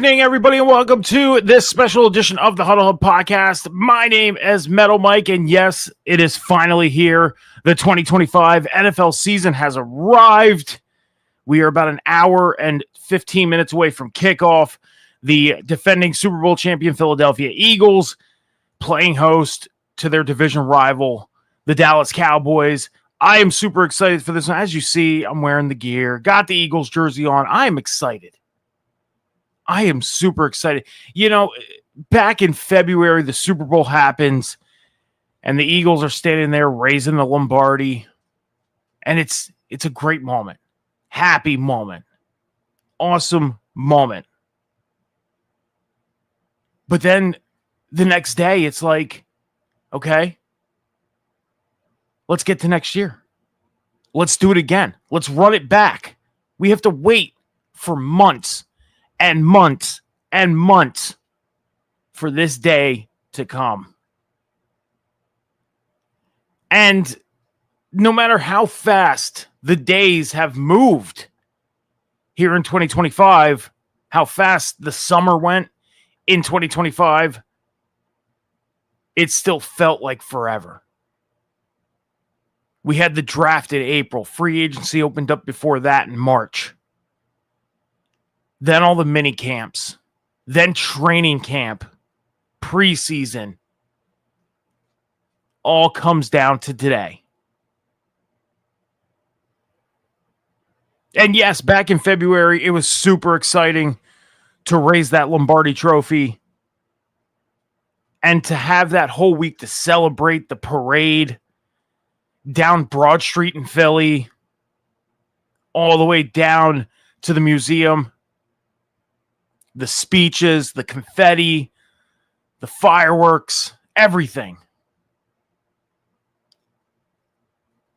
evening, everybody, and welcome to this special edition of the Huddle Hub Podcast. My name is Metal Mike, and yes, it is finally here. The 2025 NFL season has arrived. We are about an hour and 15 minutes away from kickoff. The defending Super Bowl champion Philadelphia Eagles playing host to their division rival, the Dallas Cowboys. I am super excited for this one. As you see, I'm wearing the gear, got the Eagles jersey on. I am excited. I am super excited. You know, back in February, the Super Bowl happens, and the Eagles are standing there raising the Lombardi, and it's a great moment. Happy moment. Awesome moment. But then the next day, it's like, okay, let's get to next year. Let's do it again. Let's run it back. We have to wait for months and months and months for this day to come. And no matter how fast the days have moved here in 2025, how fast the summer went in 2025, it still felt like forever. We had the draft in April. Free agency opened up before that in March. Then all the mini camps, then training camp, preseason, all comes down to today. And yes, back in February, it was super exciting to raise that Lombardi trophy and to have that whole week to celebrate the parade down Broad Street in Philly, all the way down to the museum. The speeches, the confetti, the fireworks, everything.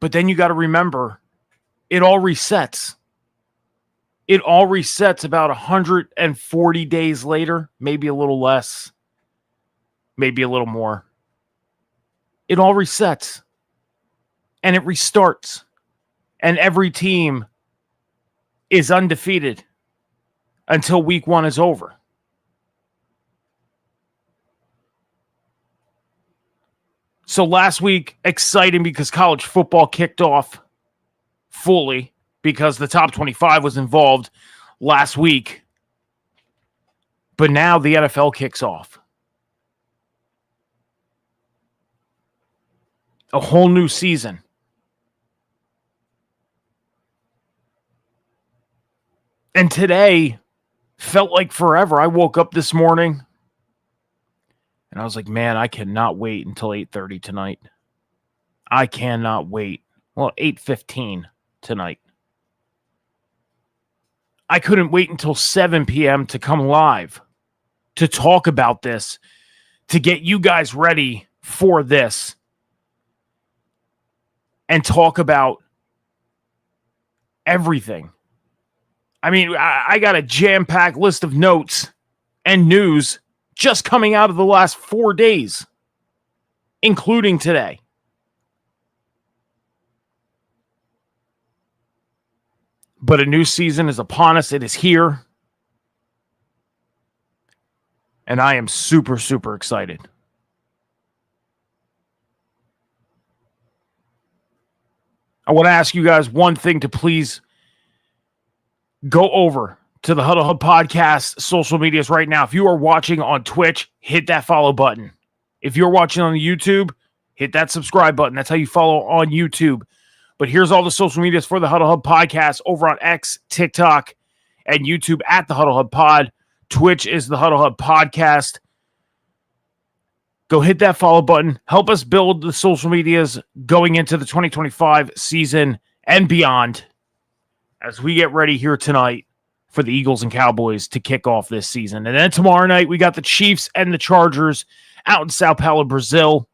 But then you got to remember, it all resets. It all resets about 140 days later, maybe a little less, maybe a little more. It all resets. And it restarts. And every team is undefeated until week one is over. So last week, exciting because college football kicked off fully because the top 25 was involved last week. But now the NFL kicks off. A whole new season. And today felt like forever. I woke up this morning and I was like, man, I cannot wait until 8:30 tonight. I cannot wait. Well, 8:15 tonight. I couldn't wait until 7 p.m. to come live to talk about this, to get you guys ready for this and talk about everything. I mean, I got a jam-packed list of notes and news just coming out of the last 4 days, including today. But a new season is upon us. It is here. And I am super, super excited. I want to ask you guys one thing to please go over to the Huddle Hub Podcast social medias right now. If you are watching on Twitch, hit that follow button. If you're watching on YouTube, hit that subscribe button. That's how you follow on YouTube. But here's all the social medias for the Huddle Hub Podcast over on X, TikTok, and YouTube at the Huddle Hub Pod. Twitch is the Huddle Hub Podcast. Go hit that follow button. Help us build the social medias going into the 2025 season and beyond, as we get ready here tonight for the Eagles and Cowboys to kick off this season. And then tomorrow night, we got the Chiefs and the Chargers out in Sao Paulo, Brazil.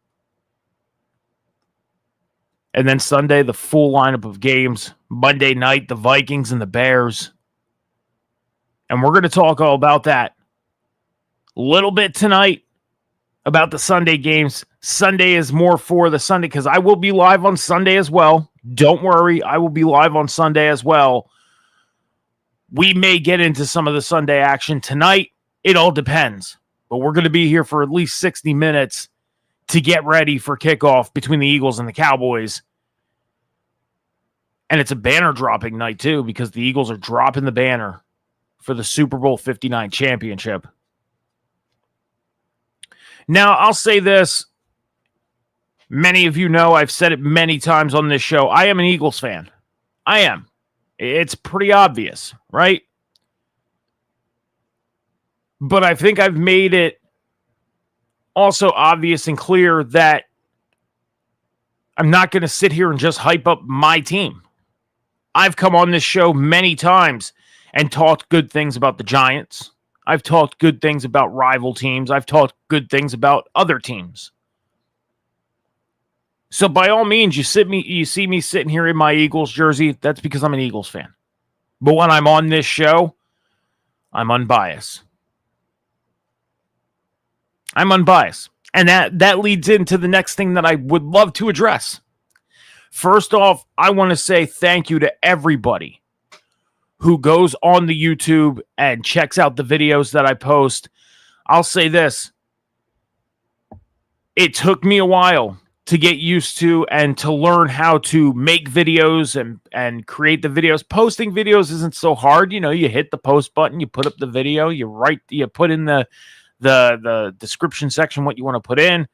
And then Sunday, the full lineup of games. Monday night, the Vikings and the Bears. And we're going to talk all about that a little bit tonight about the Sunday games. Sunday is more for the Sunday because I will be live on Sunday as well. Don't worry, I will be live on Sunday as well. We may get into some of the Sunday action tonight It all depends. But we're going to be here for at least 60 minutes to get ready for kickoff between the Eagles and the Cowboys. And it's a banner dropping night, too, because the Eagles are dropping the banner for the Super Bowl 59 championship. Now, I'll say this. Many of you know, I've said it many times on this show, I am an Eagles fan. I am. It's pretty obvious, right? But I think I've made it also obvious and clear that I'm not going to sit here and just hype up my team. I've come on this show many times and talked good things about the Giants. I've talked good things about rival teams. I've talked good things about other teams. So by all means, you see me sitting here in my Eagles jersey. That's because I'm an Eagles fan. But when I'm on this show, I'm unbiased. I'm unbiased. And that leads into the next thing that I would love to address. First off, I want to say thank you to everybody who goes on the YouTube and checks out the videos that I post. I'll say this. It took me a while to get used to and to learn how to make videos and create the videos. Posting videos isn't so hard. You know, you hit the post button, you put up the video, you put in the description section what you want to put in,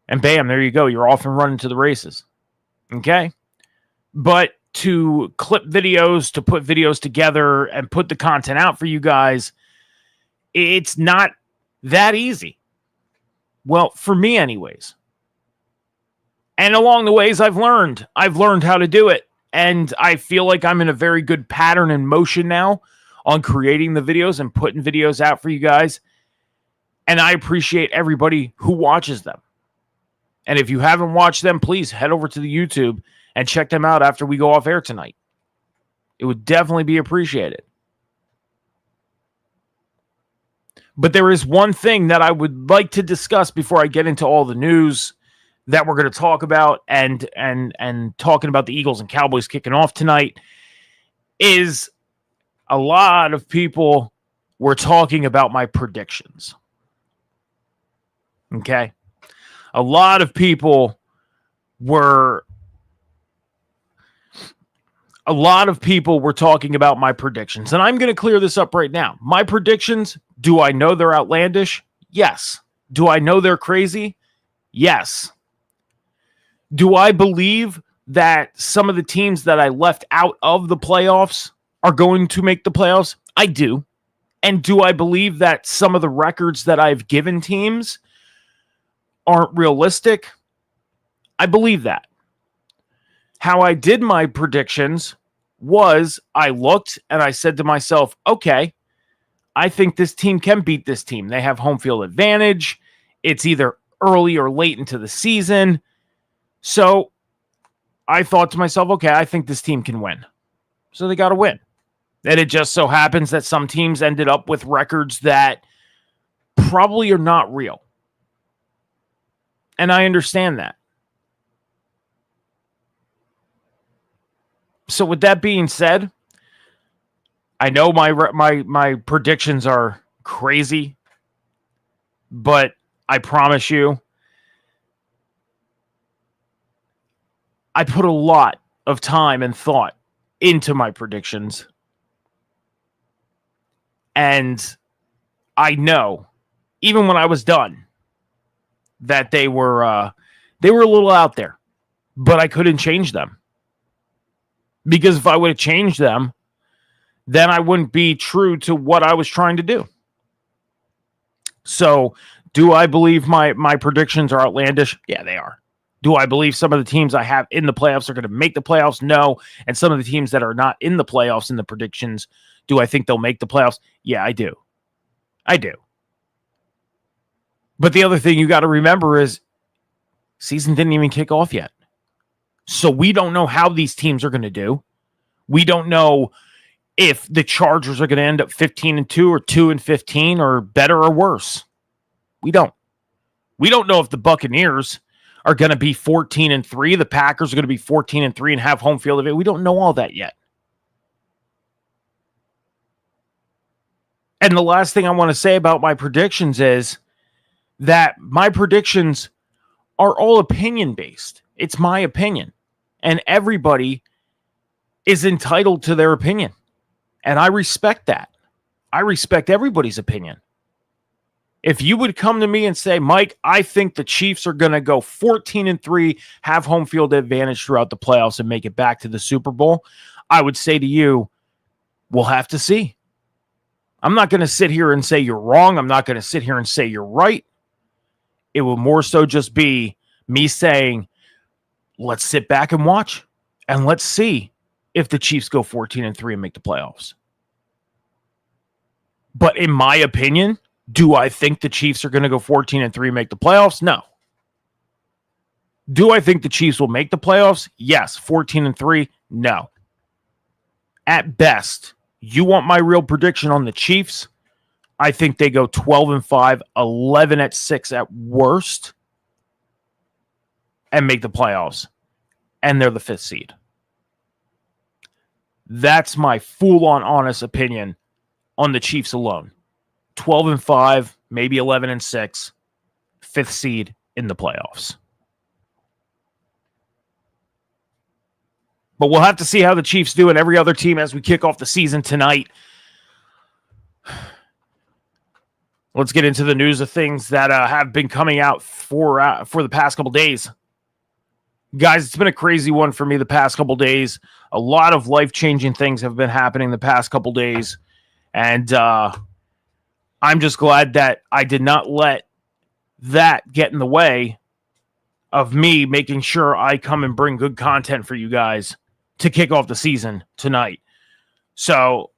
and bam, there you go. You're off and running to the races. Okay? But to clip videos, to put videos together and put the content out for you guys, it's not that easy. Well, for me anyways. And along the ways I've learned how to do it. And I feel like I'm in a very good pattern and motion now on creating the videos and putting videos out for you guys. And I appreciate everybody who watches them. And if you haven't watched them, please head over to the YouTube and check them out after we go off air tonight. It would definitely be appreciated. But there is one thing that I would like to discuss before I get into all the news that we're going to talk about and talking about the Eagles and Cowboys kicking off tonight is a lot of people were talking about my predictions. Okay? A lot of people were talking about my predictions. And I'm going to clear this up right now. My predictions, do I know they're outlandish? Yes. Do I know they're crazy? Yes. Do I believe that some of the teams that I left out of the playoffs are going to make the playoffs? I do. And do I believe that some of the records that I've given teams aren't realistic? I believe that. How I did my predictions was I looked and I said to myself, okay, I think this team can beat this team. They have home field advantage. It's either early or late into the season. So I thought to myself, okay, I think this team can win. So they got to win. And it just so happens that some teams ended up with records that probably are not real. And I understand that. So with that being said, I know my predictions are crazy, but I promise you, I put a lot of time and thought into my predictions. And I know, even when I was done, that they were a little out there. But I couldn't change them. Because if I would have changed them, then I wouldn't be true to what I was trying to do. So, do I believe my predictions are outlandish? Yeah, they are. Do I believe some of the teams I have in the playoffs are going to make the playoffs? No. And some of the teams that are not in the playoffs in the predictions, do I think they'll make the playoffs? Yeah, I do. I do. But the other thing you got to remember is season didn't even kick off yet. So we don't know how these teams are going to do. We don't know if the Chargers are going to end up 15-2 or 2-15 or better or worse. We don't. We don't know if the Buccaneers are going to be 14-3. The Packers are going to be 14-3 and have home field advantage. We don't know all that yet. And the last thing I want to say about my predictions is that my predictions are all opinion-based. It's my opinion. And everybody is entitled to their opinion. And I respect that. I respect everybody's opinion. If you would come to me and say, Mike, I think the Chiefs are going to go 14-3, have home field advantage throughout the playoffs and make it back to the Super Bowl, I would say to you, we'll have to see. I'm not going to sit here and say you're wrong. I'm not going to sit here and say you're right. It will more so just be me saying, let's sit back and watch, and let's see if the Chiefs go 14-3 and make the playoffs. But in my opinion, do I think the Chiefs are going to go 14-3 and make the playoffs? No. Do I think the Chiefs will make the playoffs? Yes. 14-3? No. At best, you want my real prediction on the Chiefs? I think they go 12-5, 11-6 at worst, and make the playoffs. And they're the 5th seed. That's my full-on honest opinion on the Chiefs alone. 12-5, maybe 11-6, 5th seed in the playoffs. But we'll have to see how the Chiefs do and every other team as we kick off the season tonight. Let's get into the news of things that have been coming out for the past couple days. Guys, it's been a crazy one for me the past couple days. A lot of life-changing things have been happening the past couple days. And I'm just glad that I did not let that get in the way of me making sure I come and bring good content for you guys to kick off the season tonight. So,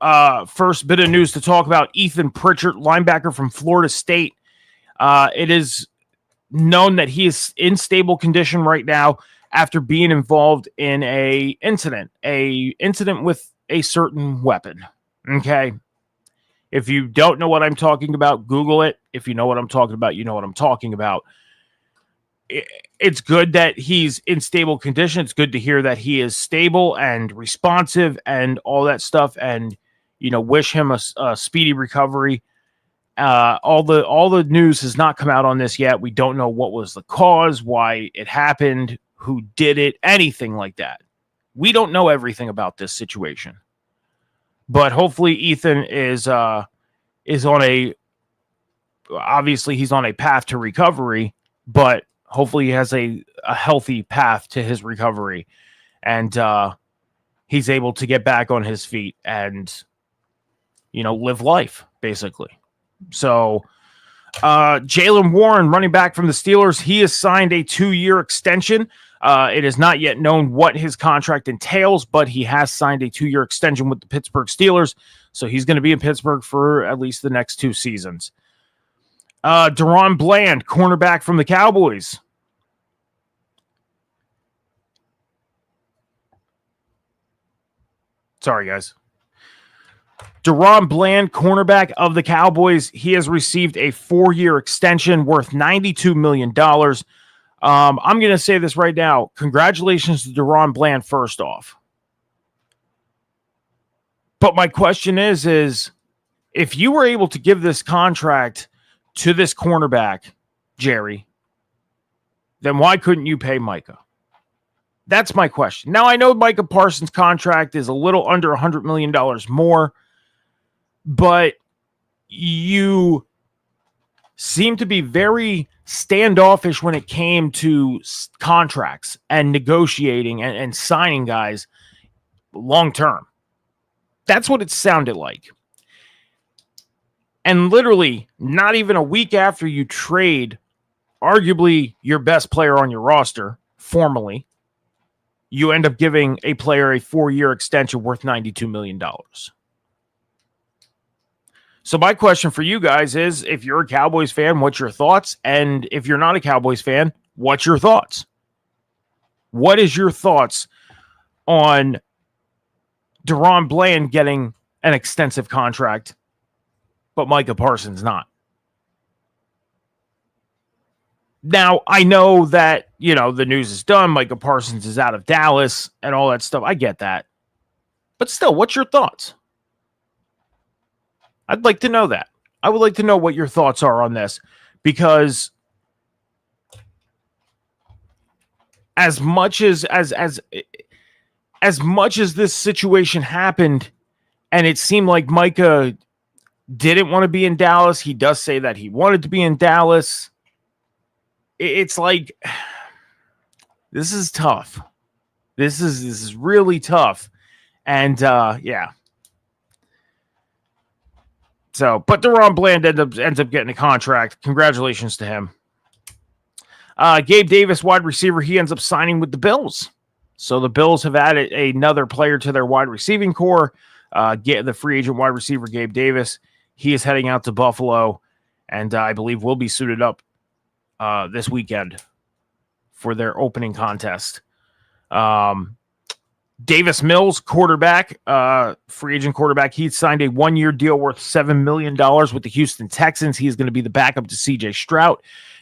first bit of news to talk about, Ethan Pritchard, linebacker from Florida State. It is known that he is in stable condition right now after being involved in a incident with a certain weapon. Okay? If you don't know what I'm talking about, Google it. If you know what I'm talking about, you know what I'm talking about. It's good that he's in stable condition. It's good to hear that he is stable and responsive and all that stuff. And, wish him a speedy recovery. All the news has not come out on this yet. We don't know what was the cause, why it happened, who did it, anything like that. We don't know everything about this situation. But hopefully Ethan is on he's on a path to recovery, but hopefully he has a healthy path to his recovery, and he's able to get back on his feet and, live life, basically. So Jaylen Warren, running back from the Steelers, he has signed a 2-year extension. It is not yet known what his contract entails, but he has signed a 2-year extension with the Pittsburgh Steelers, so he's going to be in Pittsburgh for at least the next 2 seasons. Deron Bland, cornerback from the Cowboys. Sorry, guys. Deron Bland, cornerback of the Cowboys, he has received a 4-year extension worth $92 million. I'm going to say this right now. Congratulations to Deron Bland, first off. But my question is if you were able to give this contract to this cornerback, Jerry, then why couldn't you pay Micah? That's my question. Now, I know Micah Parsons' contract is a little under $100 million more, but you seem to be very standoffish when it came to contracts and negotiating and signing guys long term. That's what it sounded like. And literally, not even a week after you trade arguably your best player on your roster, formally, you end up giving a player a 4-year extension worth $92 million. So my question for you guys is, if you're a Cowboys fan, what's your thoughts? And if you're not a Cowboys fan, what's your thoughts? What is your thoughts on Deron Bland getting an extensive contract, but Micah Parsons not? Now, I know that, the news is done. Micah Parsons is out of Dallas and all that stuff. I get that. But still, what's your thoughts? I'd like to know that. I would like to know what your thoughts are on this, because as much as this situation happened, and it seemed like Micah didn't want to be in Dallas, he does say that he wanted to be in Dallas. It's like, this is tough. This is really tough. And yeah. So, but DaRon Bland ends up getting a contract. Congratulations to him. Gabe Davis, wide receiver, he ends up signing with the Bills. So the Bills have added another player to their wide receiving core. Get the free agent wide receiver, Gabe Davis. He is heading out to Buffalo, and I believe will be suited up this weekend for their opening contest. Davis Mills, quarterback, free agent quarterback. He signed a 1-year deal worth $7 million with the Houston Texans. He's going to be the backup to CJ Stroud.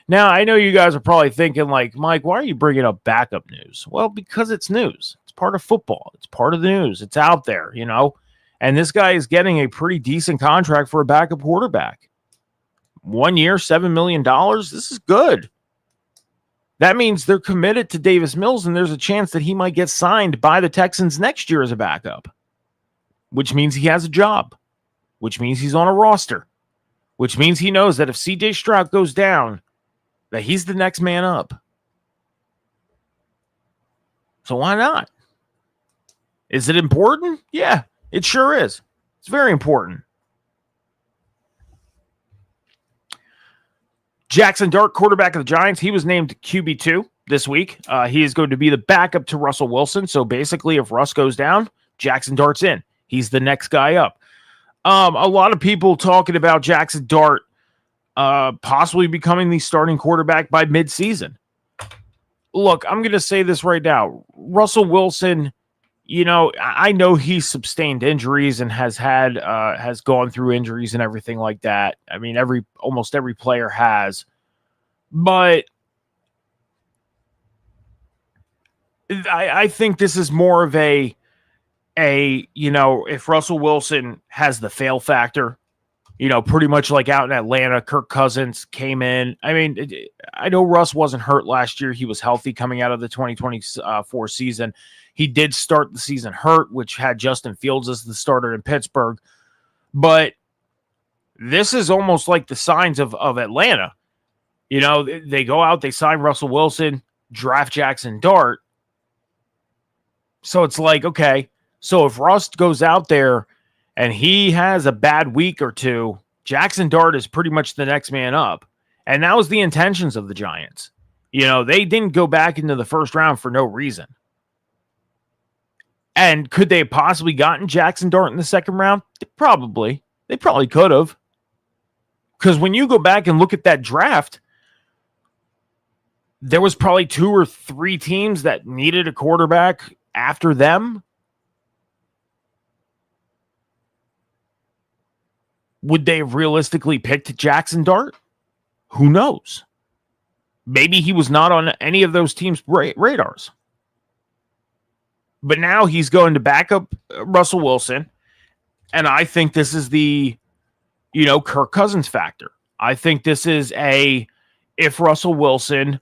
Now, I know you guys are probably thinking, like, Mike, why are you bringing up backup news? Well, because it's news. It's part of football. It's part of the news. It's out there, you know. And this guy is getting a pretty decent contract for a backup quarterback. 1 year, $7 million. This is good. That means they're committed to Davis Mills, and there's a chance that he might get signed by the Texans next year as a backup, which means he has a job, which means he's on a roster, which means he knows that if CJ Stroud goes down, that he's the next man up. So why not? Is it important? Yeah, it sure is. It's very important. Jackson Dart, quarterback of the Giants, he was named QB2 this week. He is going to be the backup to Russell Wilson. So basically, if Russ goes down, Jackson Dart's in. He's the next guy up. A lot of people talking about Jackson Dart possibly becoming the starting quarterback by midseason. Look, I'm going to say this right now. Russell Wilson, you know, I know he's sustained injuries and has gone through injuries and everything like that. I mean, almost every player has. But I think this is more of a, you know, if Russell Wilson has the fail factor, you know, pretty much like out in Atlanta, Kirk Cousins came in. I mean, I know Russ wasn't hurt last year. He was healthy coming out of the 2024 season. He did start the season hurt, which had Justin Fields as the starter in Pittsburgh. But this is almost like the signs of Atlanta. You know, they go out, they sign Russell Wilson, draft Jackson Dart. So it's like, okay, so if Russ goes out there and he has a bad week or two, Jackson Dart is pretty much the next man up. And that was the intentions of the Giants. You know, they didn't go back into the first round for no reason. And could they have possibly gotten Jackson Dart in the second round? Probably. They probably could have. Because when you go back and look at that draft, there was probably 2 or 3 teams that needed a quarterback after them. Would they have realistically picked Jackson Dart? Who knows? Maybe he was not on any of those teams' radars. But now he's going to back up Russell Wilson. And I think this is the, you know, Kirk Cousins factor. I think this is if Russell Wilson,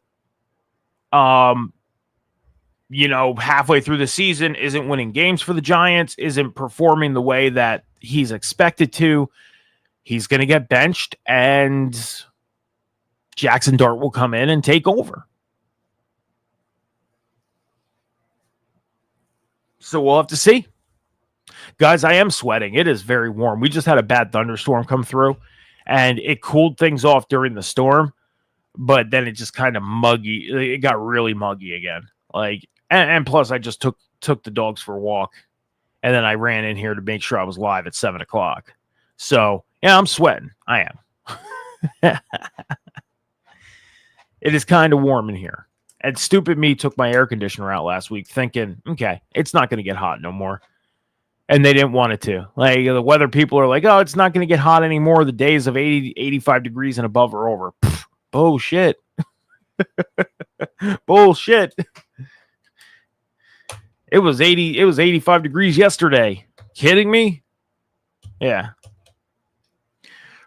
you know, halfway through the season isn't winning games for the Giants, isn't performing the way that he's expected to, he's going to get benched and Jackson Dart will come in and take over. So we'll have to see. Guys, I am sweating. It is very warm. We just had a bad thunderstorm come through, and it cooled things off during the storm, but then it just kind of muggy. It got really muggy again. Like, and plus, I just took the dogs for a walk, and then I ran in here to make sure I was live at 7 o'clock. So, yeah, I'm sweating. I am. It is kind of warm in here. And stupid me took my air conditioner out last week thinking, okay, it's not going to get hot no more. And they didn't want it to. Like, the weather people are like, oh, it's not going to get hot anymore. The days of 80, 85 degrees and above are over. Pfft, bullshit. Bullshit. It was 85 degrees yesterday. Kidding me? Yeah.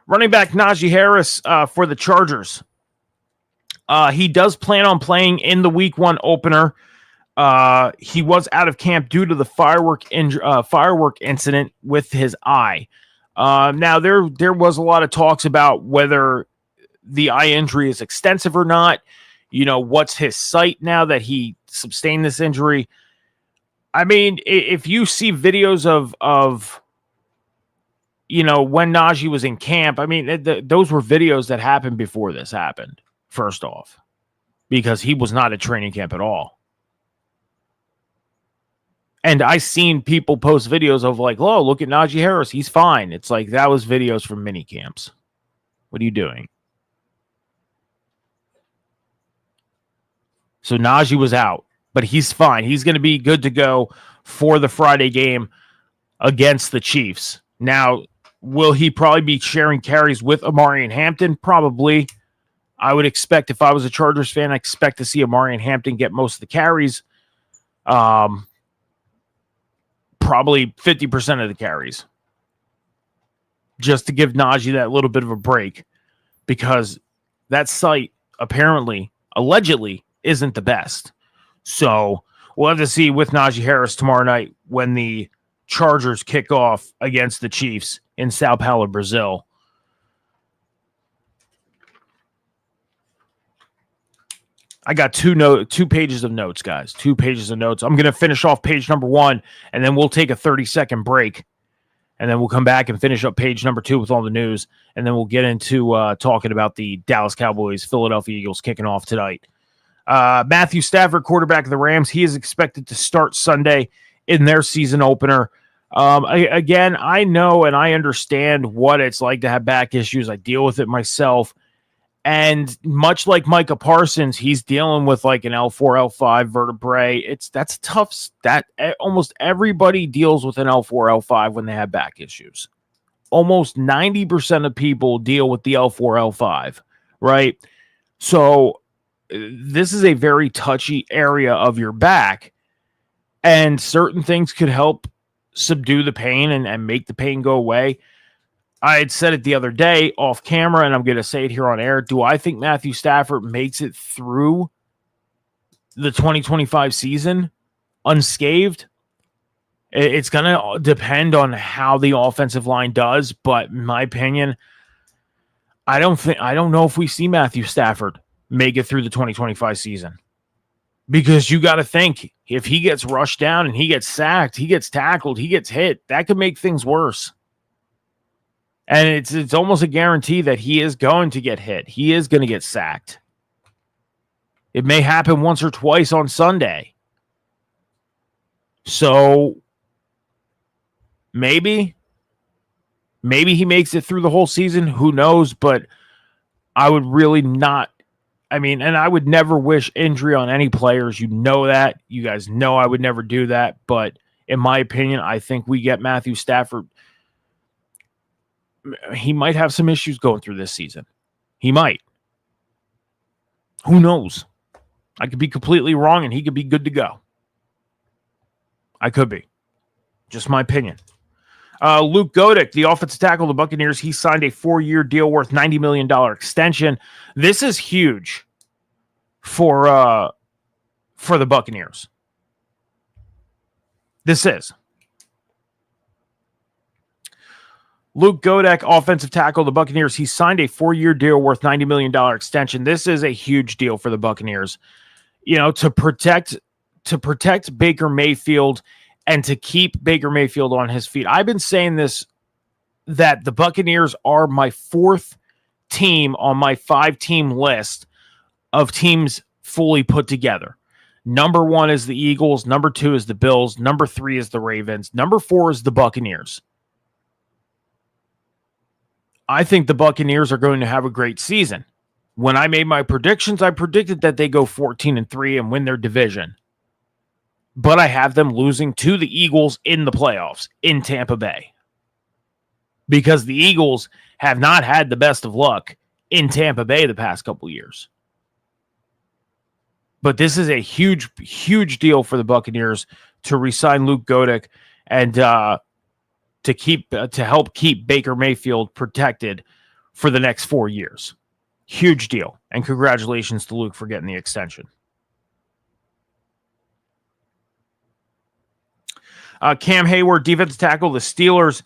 Running back Najee Harris for the Chargers. He does plan on playing in the Week 1 opener. He was out of camp due to the firework incident with his eye. Now, there was a lot of talks about whether the eye injury is extensive or not. What's his site now that he sustained this injury? I mean, if you see videos of when Najee was in camp, I mean, those were videos that happened before this happened, first off, because he was not at training camp at all. And I seen people post videos of like, oh, look at Najee Harris. He's fine. It's like, that was videos from mini camps. What are you doing? So Najee was out, but he's fine. He's going to be good to go for the Friday game against the Chiefs. Now, will he probably be sharing carries with Amari and Hampton? Probably. I would expect, if I was a Chargers fan, I expect to see Amari and Hampton get most of the carries. Probably 50% of the carries. Just to give Najee that little bit of a break. Because that site, apparently, allegedly, isn't the best. So we'll have to see with Najee Harris tomorrow night when the Chargers kick off against the Chiefs in Sao Paulo, Brazil. I got two pages of notes, guys. 2 pages of notes. I'm going to finish off page number 1, and then we'll take a 30-second break. And then we'll come back and finish up page number 2 with all the news. And then we'll get into talking about the Dallas Cowboys, Philadelphia Eagles kicking off tonight. Matthew Stafford, quarterback of the Rams, he is expected to start Sunday in their season opener. Again, I know and I understand what it's like to have back issues. I deal with it myself. And much like Micah Parsons, he's dealing with like an L4, L5 vertebrae. That's tough. That almost everybody deals with an L4, L5 when they have back issues. Almost 90% of people deal with the L4, L5, right? So this is a very touchy area of your back, and certain things could help subdue the pain and make the pain go away. I had said it the other day off camera, and I'm going to say it here on air. Do I think Matthew Stafford makes it through the 2025 season unscathed? It's going to depend on how the offensive line does, but in my opinion, I don't know if we see Matthew Stafford make it through the 2025 season. Because you got to think, if he gets rushed down and he gets sacked, he gets tackled, he gets hit, that could make things worse. And it's almost a guarantee that he is going to get hit. He is going to get sacked. It may happen once or twice on Sunday. So maybe he makes it through the whole season. Who knows? But I would really not. I mean, and I would never wish injury on any players. You know that. You guys know I would never do that. But in my opinion, I think we get Matthew Stafford. He might have some issues going through this season. He might. Who knows? I could be completely wrong, and he could be good to go. I could be. Just my opinion. Luke Goedeke, the offensive tackle of the Buccaneers, he signed a 4-year deal worth $90 million extension. This is huge for the Buccaneers. This is. Luke Goedeke, offensive tackle of the Buccaneers, he signed a 4-year deal worth $90 million extension. This is a huge deal for the Buccaneers. To protect Baker Mayfield and to keep Baker Mayfield on his feet. I've been saying this, that the Buccaneers are my 4th team on my 5-team list of teams fully put together. Number 1 is the Eagles. Number 2 is the Bills. Number 3 is the Ravens. Number 4 is the Buccaneers. I think the Buccaneers are going to have a great season. When I made my predictions, I predicted that they go 14-3 and win their division. But I have them losing to the Eagles in the playoffs in Tampa Bay. Because the Eagles have not had the best of luck in Tampa Bay the past couple years. But this is a huge, huge deal for the Buccaneers to re-sign Luke Goedeke and to help keep Baker Mayfield protected for the next 4 years. Huge deal. And congratulations to Luke for getting the extension. Cam Hayward, defensive tackle, the Steelers.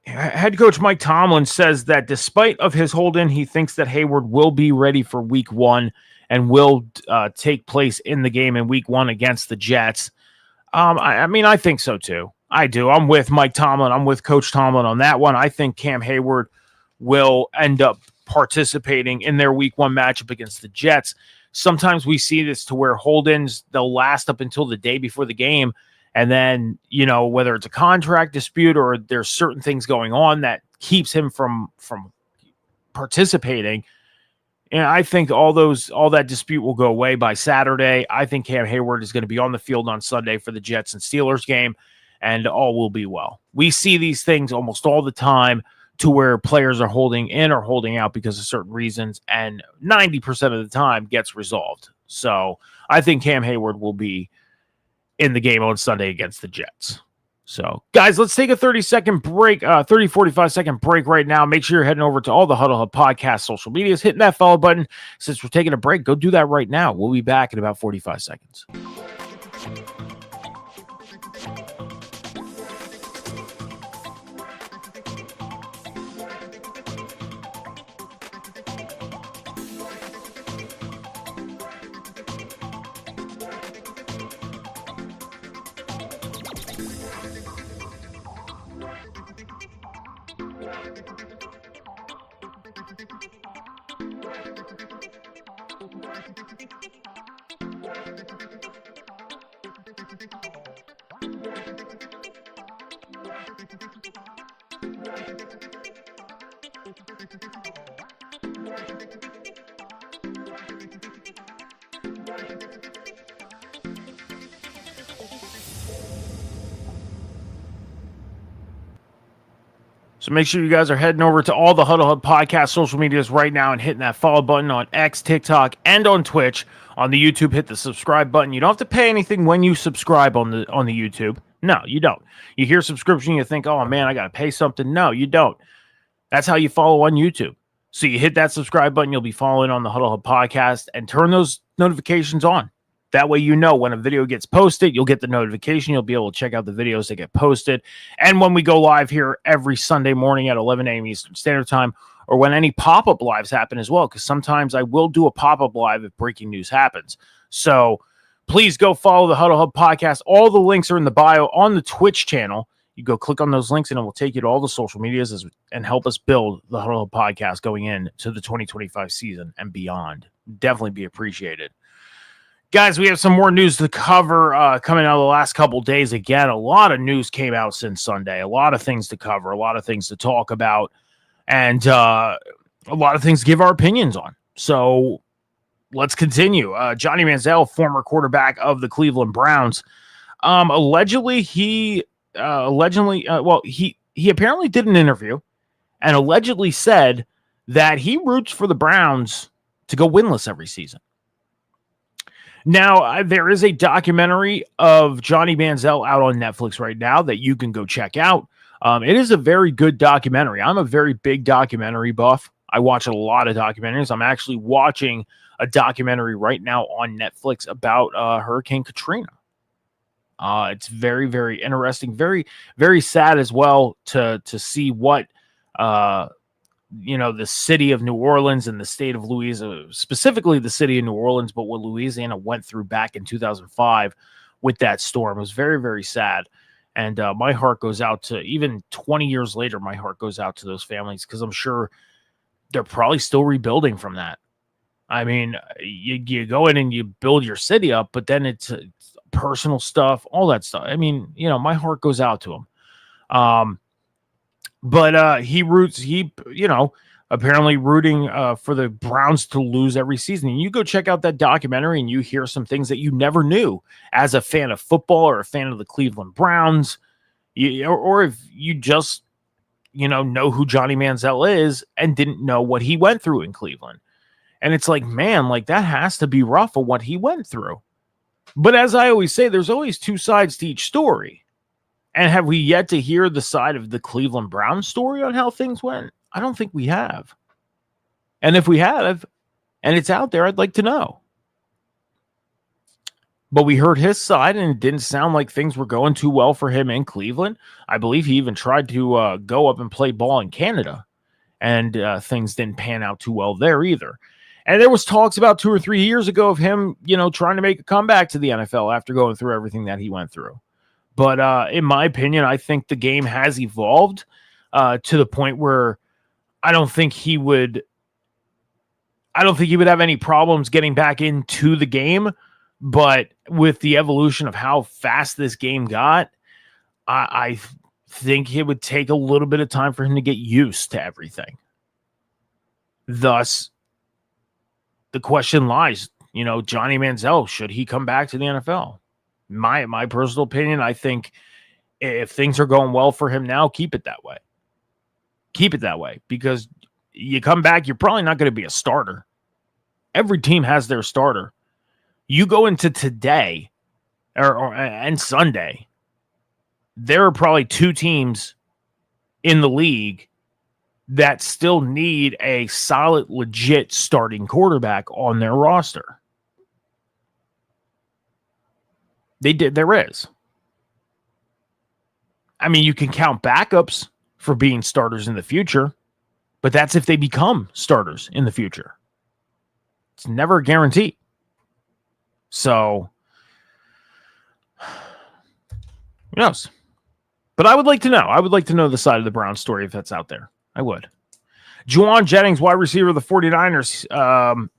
Head coach Mike Tomlin says that despite of his hold-in, he thinks that Hayward will be ready for week 1 and will take place in the game in week 1 against the Jets. I think so too. I do. I'm with Mike Tomlin. I'm with Coach Tomlin on that one. I think Cam Hayward will end up participating in their week 1 matchup against the Jets. Sometimes we see this to where hold-ins, they'll last up until the day before the game. And then, whether it's a contract dispute or there's certain things going on that keeps him from participating. And I think all that dispute will go away by Saturday. I think Cam Hayward is going to be on the field on Sunday for the Jets and Steelers game, and all will be well. We see these things almost all the time to where players are holding in or holding out because of certain reasons, and 90% of the time gets resolved. So I think Cam Hayward will be in the game on Sunday against the Jets. So, guys, let's take a 30-second break, 45-second break right now. Make sure you're heading over to all the Huddle Hub podcast social medias, hitting that follow button. Since we're taking a break, go do that right now. We'll be back in about 45 seconds. So make sure you guys are heading over to all the Huddle Hub podcast social medias right now and hitting that follow button on X, TikTok, and on Twitch. On the YouTube, hit the subscribe button. You don't have to pay anything when you subscribe on the YouTube. No, you don't. You hear subscription, you think, oh man, I got to pay something. No, you don't. That's how you follow on YouTube. So you hit that subscribe button, you'll be following on the Huddle Hub podcast, and turn those notifications on. That way, when a video gets posted, you'll get the notification. You'll be able to check out the videos that get posted. And when we go live here every Sunday morning at 11 a.m. Eastern Standard Time, or when any pop-up lives happen as well, because sometimes I will do a pop-up live if breaking news happens. So please go follow the Huddle Hub podcast. All the links are in the bio on the Twitch channel. You go click on those links, and it will take you to all the social medias and help us build the Huddle Hub podcast going into the 2025 season and beyond. Definitely be appreciated. Guys, we have some more news to cover coming out of the last couple days. Again, a lot of news came out since Sunday. A lot of things to cover, a lot of things to talk about, and a lot of things to give our opinions on. So let's continue. Johnny Manziel, former quarterback of the Cleveland Browns, he apparently did an interview and allegedly said that he roots for the Browns to go winless every season. Now, there is a documentary of Johnny Manziel out on Netflix right now that you can go check out. It is a very good documentary. I'm a very big documentary buff. I watch a lot of documentaries. I'm actually watching a documentary right now on Netflix about Hurricane Katrina. It's very, very interesting. Very, very sad as well to see what the city of New Orleans and the state of Louisiana, specifically the city of New Orleans, but what Louisiana went through back in 2005 with that storm. It was very, very sad. And my heart goes out to, even 20 years later, my heart goes out to those families because I'm sure they're probably still rebuilding from that. I mean, you go in and you build your city up, but then it's personal stuff, all that stuff. I mean, my heart goes out to them. But he apparently rooting for the Browns to lose every season. And you go check out that documentary and you hear some things that you never knew as a fan of football or a fan of the Cleveland Browns, or if you just, know who Johnny Manziel is and didn't know what he went through in Cleveland. And it's like, man, like that has to be rough of what he went through. But as I always say, there's always two sides to each story. And have we yet to hear the side of the Cleveland Browns story on how things went? I don't think we have. And if we have, and it's out there, I'd like to know. But we heard his side, and it didn't sound like things were going too well for him in Cleveland. I believe he even tried to go up and play ball in Canada, and things didn't pan out too well there either. And there was talks about 2 or 3 years ago of him, trying to make a comeback to the NFL after going through everything that he went through. But in my opinion, I think the game has evolved to the point where I don't think he would have any problems getting back into the game. But with the evolution of how fast this game got, I think it would take a little bit of time for him to get used to everything. Thus, the question lies, Johnny Manziel, should he come back to the NFL? My personal opinion, I think if things are going well for him now, keep it that way. Keep it that way, because you come back, you're probably not going to be a starter. Every team has their starter. You go into today and Sunday, there are probably 2 teams in the league that still need a solid, legit starting quarterback on their roster. There is. I mean, you can count backups for being starters in the future, but that's if they become starters in the future. It's never a guarantee. So, who knows? But I would like to know. I would like to know the side of the Browns story if that's out there. I would. Juwan Jennings, wide receiver of the 49ers.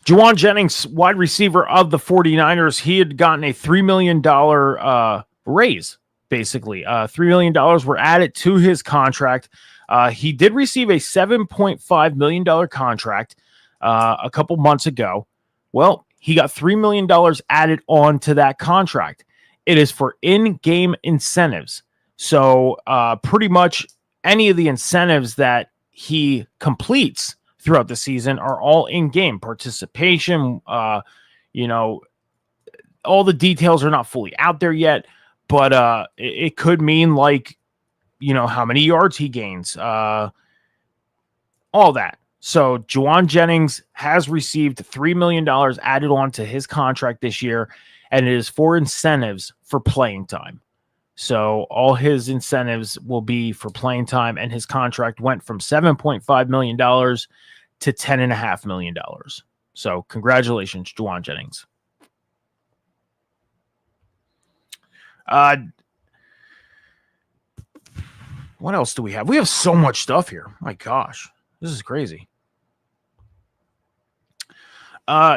Juwan Jennings, wide receiver of the 49ers, he had gotten a $3 million raise, basically. $3 million were added to his contract. He did receive a $7.5 million contract a couple months ago. Well, he got $3 million added on to that contract. It is for in-game incentives. So pretty much any of the incentives that he completes throughout the season are all in-game participation. All the details are not fully out there yet, but it could mean like, how many yards he gains, all that. So Juwan Jennings has received $3 million added on to his contract this year, and it is for incentives for playing time. So all his incentives will be for playing time, and his contract went from $7.5 million to $10.5 million. So congratulations, Juwan Jennings. What else do we have? We have so much stuff here. My gosh, this is crazy.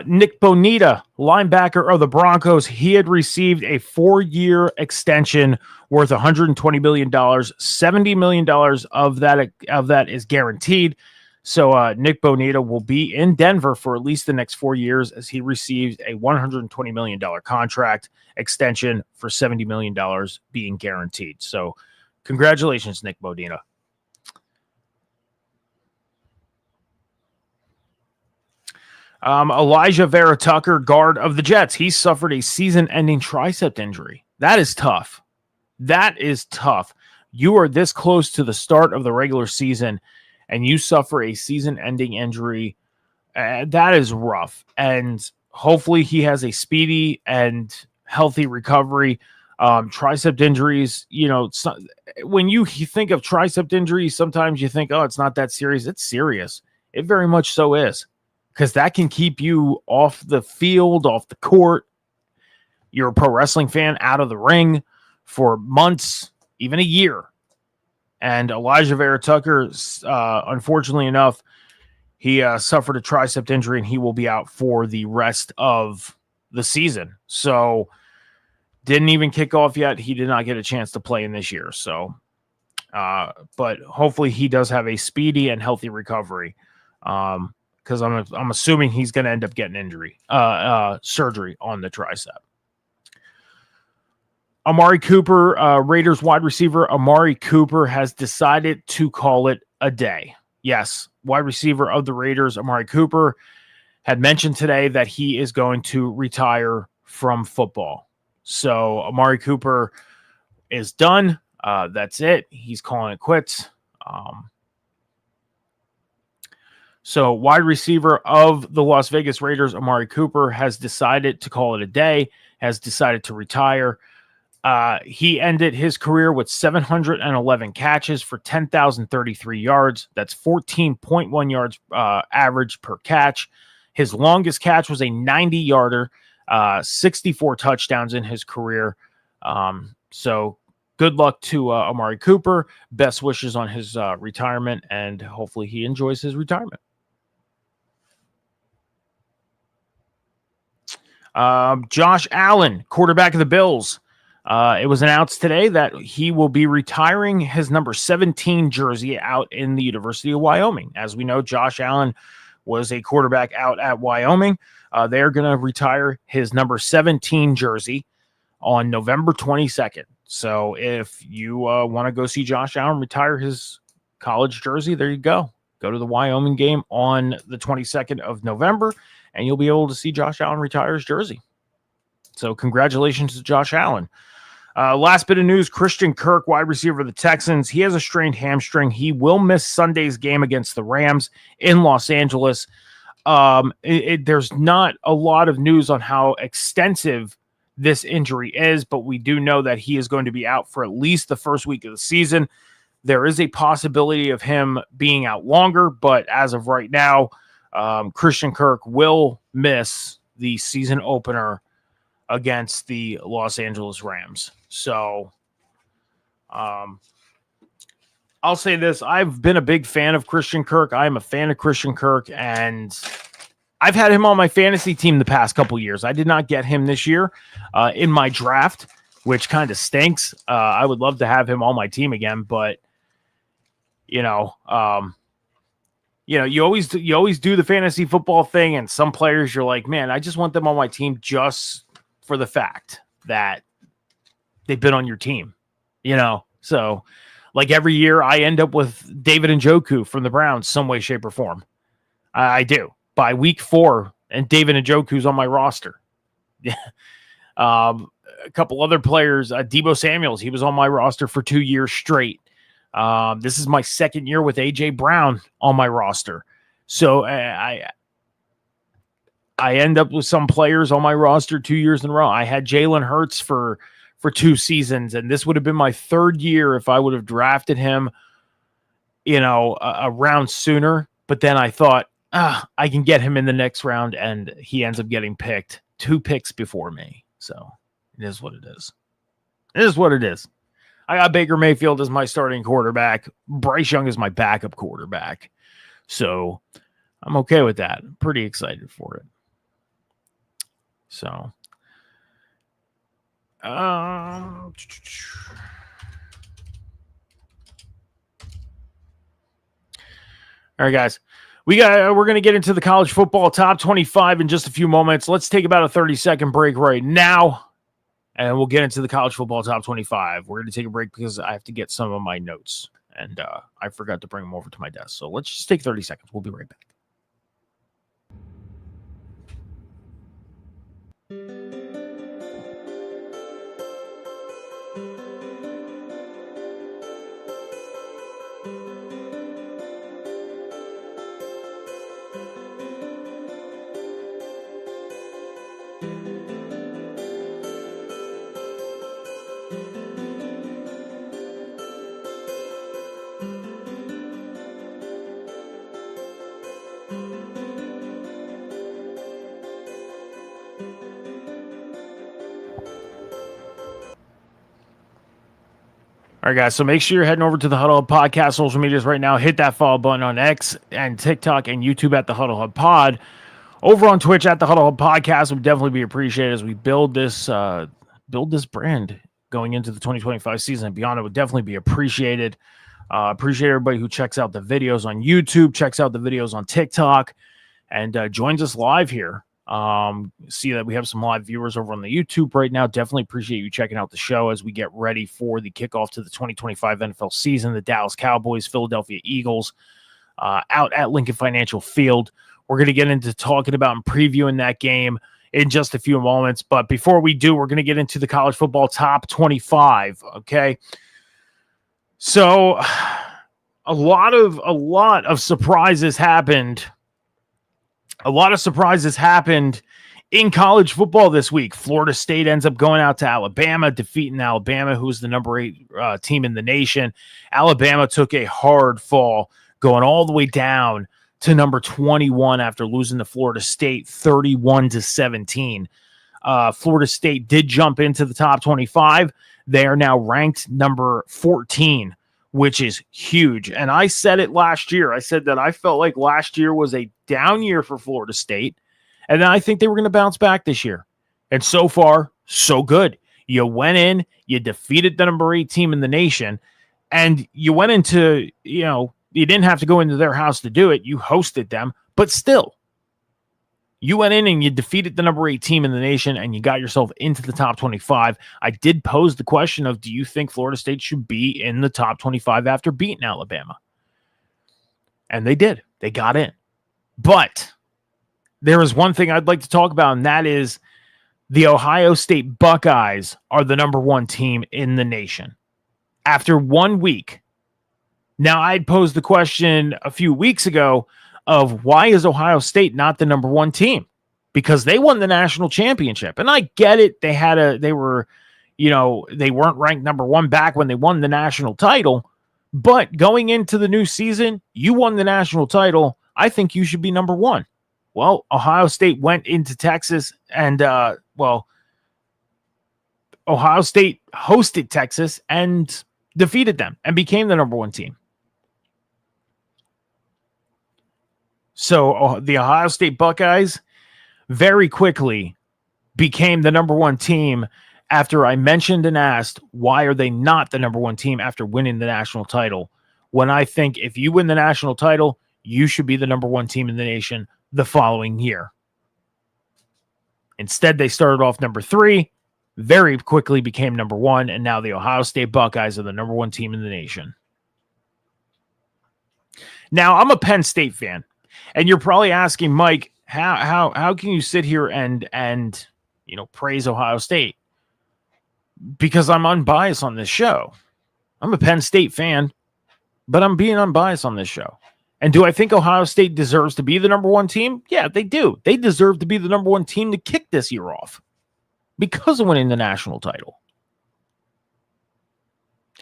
Nick Bonita, linebacker of the Broncos, he had received a 4-year extension worth $120 million. $70 million of that is guaranteed. So Nick Bonita will be in Denver for at least the next 4 years as he receives a $120 million contract extension for $70 million being guaranteed. So congratulations, Nick Bonita. Elijah Vera Tucker, guard of the Jets. He suffered a season-ending tricep injury. That is tough. That is tough. You are this close to the start of the regular season, and you suffer a season-ending injury. That is rough. And hopefully he has a speedy and healthy recovery. Tricep injuries, when you think of tricep injuries, sometimes you think, oh, it's not that serious. It's serious. It very much so is. Because that can keep you off the field, off the court. You're a pro wrestling fan, out of the ring for months, even a year. And Elijah Vera Tucker, unfortunately enough, he suffered a tricep injury, and he will be out for the rest of the season. So didn't even kick off yet. He did not get a chance to play in this year. So, but hopefully he does have a speedy and healthy recovery. Because I'm assuming he's going to end up getting surgery on the tricep. Amari Cooper, Raiders wide receiver Amari Cooper has decided to call it a day. Yes, wide receiver of the Raiders, Amari Cooper, had mentioned today that he is going to retire from football. So Amari Cooper is done. That's it. He's calling it quits. So wide receiver of the Las Vegas Raiders, Amari Cooper, has decided to call it a day, has decided to retire. He ended his career with 711 catches for 10,033 yards. That's 14.1 yards average per catch. His longest catch was a 90-yarder, 64 touchdowns in his career. So good luck to Amari Cooper. Best wishes on his retirement, and hopefully he enjoys his retirement. Josh Allen, quarterback of the Bills. It was announced today that he will be retiring his number 17 jersey out in the University of Wyoming. As we know, Josh Allen was a quarterback out at Wyoming. They're going to retire his number 17 jersey on November 22nd. So if you want to go see Josh Allen retire his college jersey, there you go. Go to the Wyoming game on the 22nd of November, and you'll be able to see Josh Allen retire his jersey. So congratulations to Josh Allen. Last bit of news, Christian Kirk, wide receiver of the Texans. He has a strained hamstring. He will miss Sunday's game against the Rams in Los Angeles. There's not a lot of news on how extensive this injury is, but we do know that he is going to be out for at least the first week of the season. There is a possibility of him being out longer, but as of right now, Christian Kirk will miss the season opener against the Los Angeles Rams. So I'll say this. I've been a big fan of Christian Kirk. I am a fan of Christian Kirk, and I've had him on my fantasy team the past couple years. I did not get him this year in my draft, which kind of stinks. I would love to have him on my team again, but you always do the fantasy football thing, and some players you're like, man, I just want them on my team just for the fact that they've been on your team, So like every year I end up with David Njoku from the Browns some way, shape, or form. I do. By week 4, and David Njoku's on my roster. A couple other players, Deebo Samuels, he was on my roster for 2 years straight. This is my second year with A.J. Brown on my roster. So I end up with some players on my roster 2 years in a row. I had Jalen Hurts for 2 seasons, and this would have been my third year if I would have drafted him, a round sooner. But then I thought, I can get him in the next round, and he ends up getting picked 2 picks before me. So it is what it is. It is what it is. I got Baker Mayfield as my starting quarterback. Bryce Young is my backup quarterback. So I'm okay with that. I'm pretty excited for it. So, all right, guys. We're going to get into the college football top 25 in just a few moments. Let's take about a 30-second break right now, and we'll get into the college football top 25. We're going to take a break because I have to get some of my notes, and I forgot to bring them over to my desk. So let's just take 30 seconds. We'll be right back. All right, guys, so make sure you're heading over to the Huddle Hub Podcast social medias right now. Hit that follow button on X and TikTok and YouTube at the Huddle Hub Pod. Over on Twitch at the Huddle Hub Podcast would definitely be appreciated as we build this brand going into the 2025 season and beyond. It would definitely be appreciated. Appreciate everybody who checks out the videos on YouTube, checks out the videos on TikTok, and joins us live here. See that we have some live viewers over on the YouTube right now. Definitely appreciate you checking out the show as we get ready for the kickoff to the 2025 NFL season. The Dallas Cowboys, Philadelphia Eagles, out at Lincoln Financial Field. We're going to get into talking about and previewing that game in just a few moments. But before we do, we're going to get into the college football top 25. Okay. So a lot of surprises happened. A lot of surprises happened in college football this week. Florida State ends up going out to Alabama, defeating Alabama, who's the number 8 team in the nation. Alabama took a hard fall, going all the way down to number 21 after losing to Florida State 31-17. Florida State did jump into the top 25. They are now ranked number 14, which is huge. And I said it last year. I said that I felt like last year was a down year for Florida State. And then I think they were going to bounce back this year. And so far, so good. You went in, you defeated the number 8 team in the nation, and you went into, you didn't have to go into their house to do it. You hosted them, but still, you went in and you defeated the number 8 team in the nation, and you got yourself into the top 25. I did pose the question of, do you think Florida State should be in the top 25 after beating Alabama? And they did. They got in. But there is one thing I'd like to talk about, and that is the Ohio State Buckeyes are the number 1 team in the nation. After 1 week. Now, I'd posed the question a few weeks ago of why is Ohio State not the number 1 team? Because they won the national championship. And I get it. They weren't ranked number 1 back when they won the national title. But going into the new season, you won the national title. I think you should be number 1. Well, Ohio State went into Texas and, Ohio State hosted Texas and defeated them and became the number 1 team. So the Ohio State Buckeyes very quickly became the number 1 team after I mentioned and asked, why are they not the number 1 team after winning the national title? When I think if you win the national title, you should be the number 1 team in the nation the following year. Instead, they started off number 3, very quickly became number 1, and now the Ohio State Buckeyes are the number 1 team in the nation. Now, I'm a Penn State fan, and you're probably asking, Mike, how can you sit here and praise Ohio State? Because I'm unbiased on this show. I'm a Penn State fan, but I'm being unbiased on this show. And do I think Ohio State deserves to be the number 1 team? Yeah, they do. They deserve to be the number 1 team to kick this year off because of winning the national title.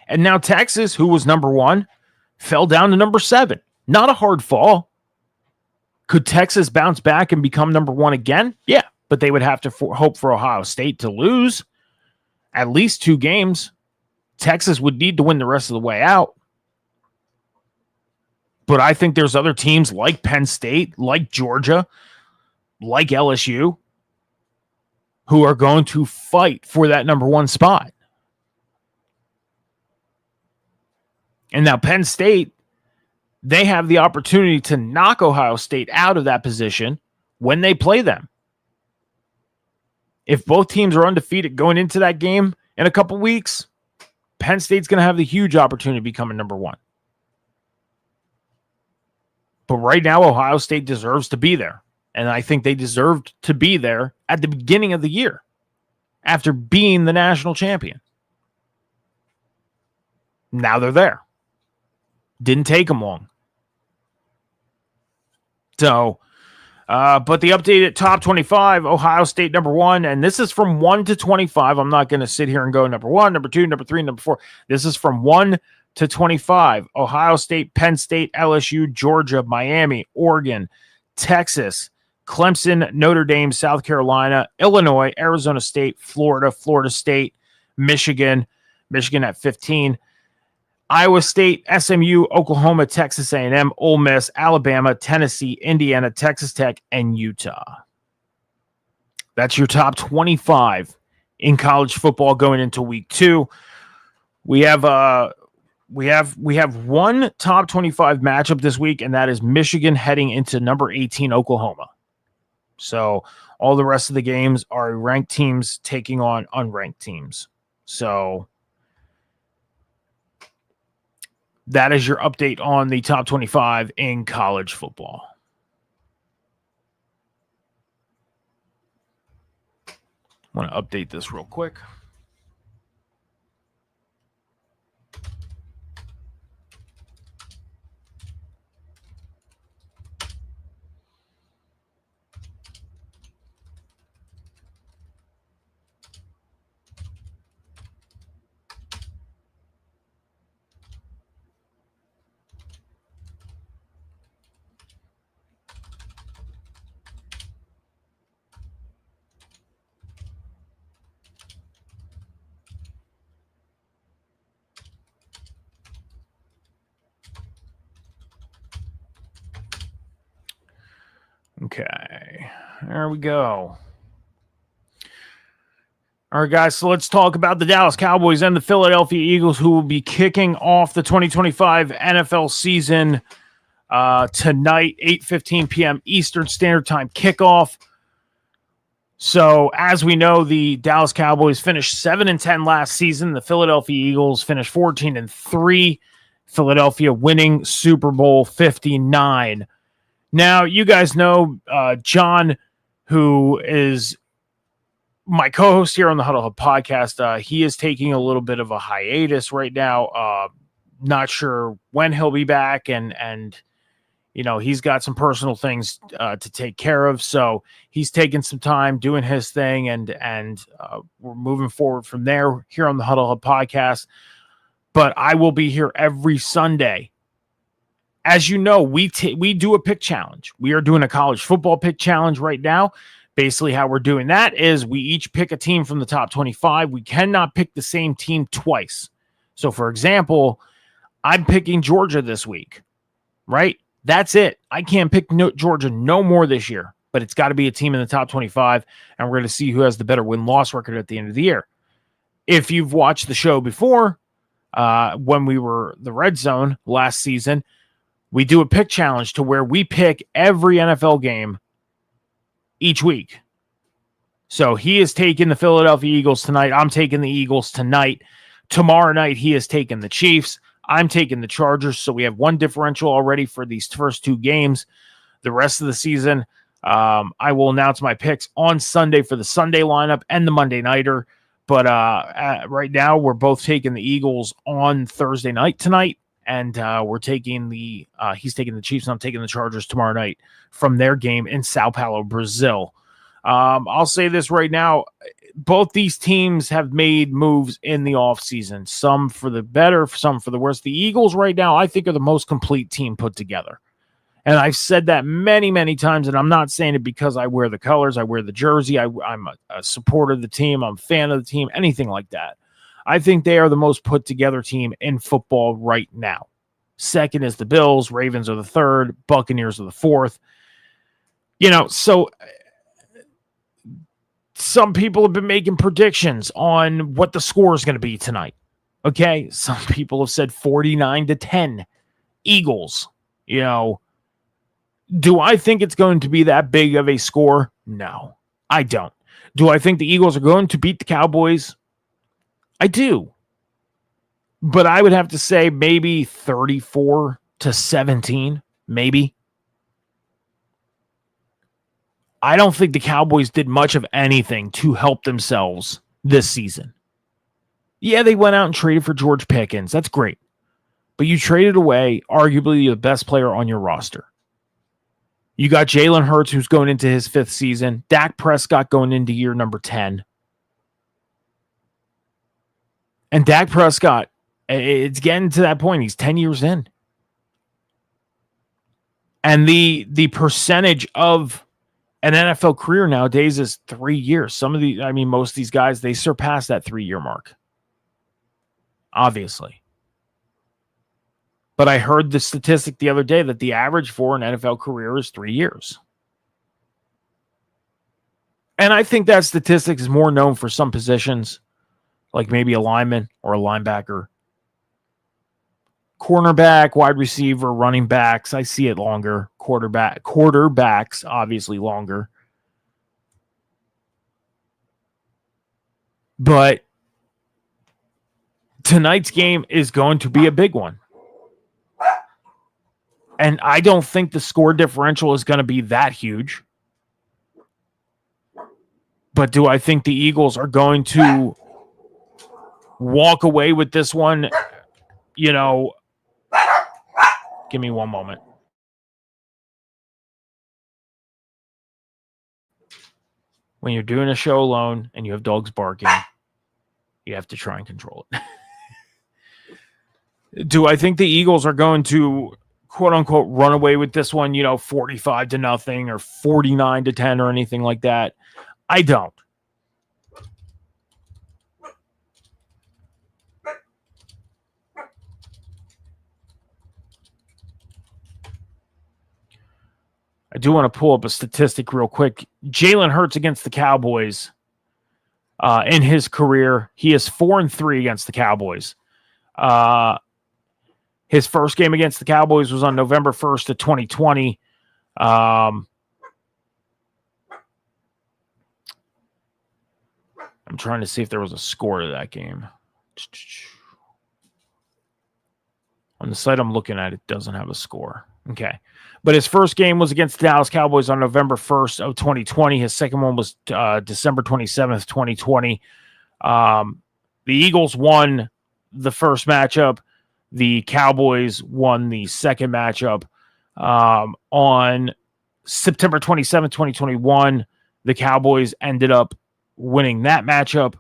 And now Texas, who was number 1, fell down to number 7. Not a hard fall. Could Texas bounce back and become number 1 again? Yeah, but they would have to hope for Ohio State to lose at least 2 games. Texas would need to win the rest of the way out. But I think there's other teams like Penn State, like Georgia, like LSU, who are going to fight for that number 1 spot. And now Penn State, they have the opportunity to knock Ohio State out of that position when they play them. If both teams are undefeated going into that game in a couple weeks, Penn State's going to have the huge opportunity to become a number 1. But right now, Ohio State deserves to be there. And I think they deserved to be there at the beginning of the year after being the national champion. Now they're there. Didn't take them long. So, but the updated top 25, Ohio State number 1, and this is from 1 to 25. I'm not going to sit here and go number 1, number 2, number 3, number 4. This is from 1 to 25. Ohio State, Penn State, LSU, Georgia, Miami, Oregon, Texas, Clemson, Notre Dame, South Carolina, Illinois, Arizona State, Florida, Florida State, Michigan at 15, Iowa State, SMU, Oklahoma, Texas A&M, Ole Miss, Alabama, Tennessee, Indiana, Texas Tech, and Utah. That's your top 25 in college football going into week 2. We have one top 25 matchup this week, and that is Michigan heading into number 18 Oklahoma. So all the rest of the games are ranked teams taking on unranked teams. So that is your update on the top 25 in college football. I want to update this real quick. Okay, there we go. All right, guys, so let's talk about the Dallas Cowboys and the Philadelphia Eagles, who will be kicking off the 2025 NFL season tonight, 8:15 p.m. Eastern Standard Time kickoff. So, as we know, the Dallas Cowboys finished 7-10 last season. The Philadelphia Eagles finished 14-3. Philadelphia winning Super Bowl 59. Now, you guys know John, who is my co-host here on the Huddle Hub podcast. He is taking a little bit of a hiatus right now. Not sure when he'll be back, and you know, he's got some personal things to take care of, so he's taking some time doing his thing, and we're moving forward from there here on the Huddle Hub podcast. But I will be here every Sunday. As you know, we do a pick challenge. We are doing a college football pick challenge right now. Basically, how we're doing that is we each pick a team from the top 25. We cannot pick the same team twice. So, for example, I'm picking Georgia this week, right? That's it. I can't pick Georgia no more this year, but it's got to be a team in the top 25, and we're going to see who has the better win-loss record at the end of the year. If you've watched the show before, when we were the Red Zone last season, we do a pick challenge to where we pick every NFL game each week. So he is taking the Philadelphia Eagles tonight. I'm taking the Eagles tonight. Tomorrow night, he is taking the Chiefs. I'm taking the Chargers. So we have one differential already for these first two games. The rest of the season, I will announce my picks on Sunday for the Sunday lineup and the Monday nighter. But right now, we're both taking the Eagles on Thursday night tonight. And we're taking he's taking the Chiefs, and I'm taking the Chargers tomorrow night from their game in Sao Paulo, Brazil. I'll say this right now. Both these teams have made moves in the offseason, some for the better, some for the worse. The Eagles right now, I think, are the most complete team put together. And I've said that many, many times, and I'm not saying it because I wear the colors, I wear the jersey, I'm a supporter of the team, I'm a fan of the team, anything like that. I think they are the most put together team in football right now. Second is the Bills. Ravens are the third. Buccaneers are the fourth. You know, so some people have been making predictions on what the score is going to be tonight. Okay. Some people have said 49-10 Eagles. You know, do I think it's going to be that big of a score? No, I don't. Do I think the Eagles are going to beat the Cowboys? I do. But I would have to say maybe 34-17, maybe. I don't think the Cowboys did much of anything to help themselves this season. Yeah, they went out and traded for George Pickens. That's great. But you traded away arguably the best player on your roster. You got Jalen Hurts, who's going into his fifth season. Dak Prescott going into year number 10. And Dak Prescott, it's getting to that point. He's 10 years in. And the percentage of an NFL career nowadays is 3 years. Most of these guys, they surpass that 3-year mark. Obviously. But I heard the statistic the other day that the average for an NFL career is 3 years. And I think that statistic is more known for some positions, like maybe a lineman or a linebacker. Cornerback, wide receiver, running backs, I see it longer. Quarterbacks, obviously longer. But tonight's game is going to be a big one. And I don't think the score differential is going to be that huge. But do I think the Eagles are going to walk away with this one? You know, give me one moment. When you're doing a show alone and you have dogs barking, you have to try and control it. Do I think the Eagles are going to, quote unquote, run away with this one, 45-0 or 49-10 or anything like that? I don't. I do want to pull up a statistic real quick. Jalen Hurts against the Cowboys in his career, he is 4-3 against the Cowboys. His first game against the Cowboys was on November 1st of 2020. I'm trying to see if there was a score to that game. On the site I'm looking at, it doesn't have a score. Okay. But his first game was against the Dallas Cowboys on November 1st of 2020. His second one was December 27th, 2020. The Eagles won the first matchup. The Cowboys won the second matchup. On September 27th, 2021, the Cowboys ended up winning that matchup.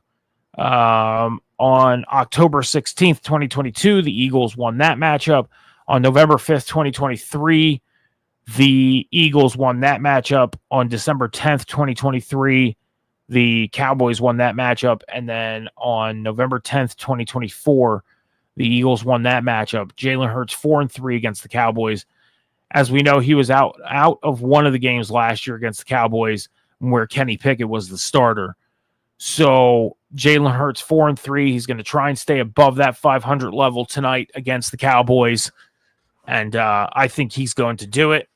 On October 16th, 2022, the Eagles won that matchup. On November 5th, 2023, the Eagles won that matchup. On December 10th, 2023, the Cowboys won that matchup. And then on November 10th, 2024, the Eagles won that matchup. Jalen Hurts 4-3 against the Cowboys. As we know, he was out of one of the games last year against the Cowboys where Kenny Pickett was the starter. So Jalen Hurts 4-3. He's going to try and stay above that 500 level tonight against the Cowboys. And I think he's going to do it.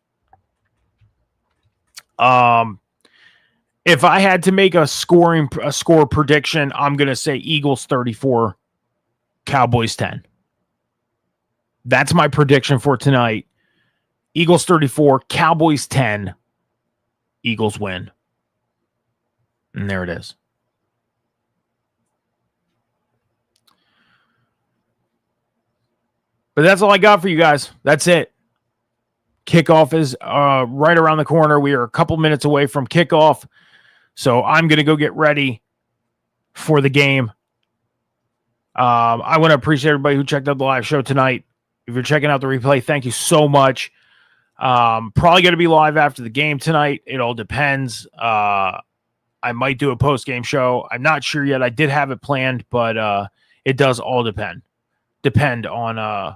If I had to make a score prediction, I'm going to say Eagles 34, Cowboys 10. That's my prediction for tonight. Eagles 34, Cowboys 10. Eagles win. And there it is. But that's all I got for you guys. That's it. Kickoff is right around the corner. We are a couple minutes away from kickoff. So I'm going to go get ready for the game. I want to appreciate everybody who checked out the live show tonight. If you're checking out the replay, thank you so much. Probably going to be live after the game tonight. It all depends. I might do a post-game show. I'm not sure yet. I did have it planned, but it does all depend on,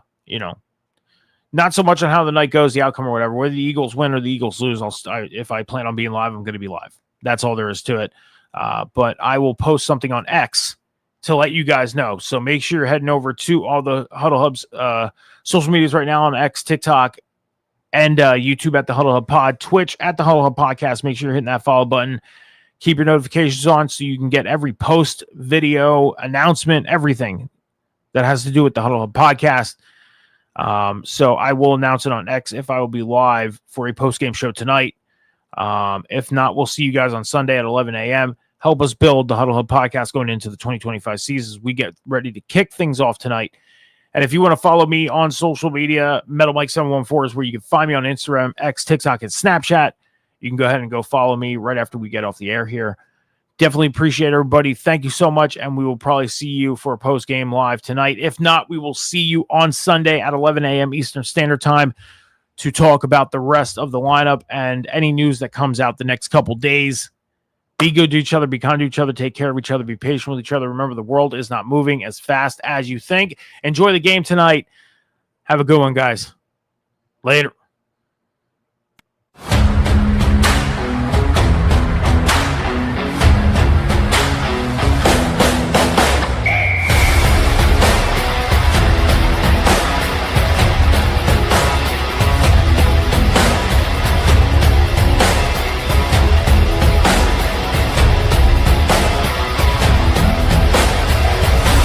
not so much on how the night goes, the outcome or whatever. Whether the Eagles win or the Eagles lose, if I plan on being live, I'm going to be live. That's all there is to it. But I will post something on X to let you guys know. So make sure you're heading over to all the Huddle Hub's social medias right now on X, TikTok, and YouTube at the Huddle Hub Pod, Twitch at the Huddle Hub Podcast. Make sure you're hitting that follow button. Keep your notifications on so you can get every post, video, announcement, everything that has to do with the Huddle Hub Podcast. So I will announce it on X if I will be live for a post-game show tonight. If not, we'll see you guys on Sunday at 11 a.m. Help us build the Huddle Hub Podcast going into the 2025 season as we get ready to kick things off tonight. And if you want to follow me on social media, Metal Mike 714 is where you can find me on Instagram, X, TikTok, and Snapchat. You can go ahead and go follow me right after we get off the air here. Definitely appreciate everybody. Thank you so much, and we will probably see you for a post-game live tonight. If not, we will see you on Sunday at 11 a.m. Eastern Standard Time to talk about the rest of the lineup and any news that comes out the next couple days. Be good to each other, be kind to each other, take care of each other, be patient with each other. Remember, the world is not moving as fast as you think. Enjoy the game tonight. Have a good one, guys. Later.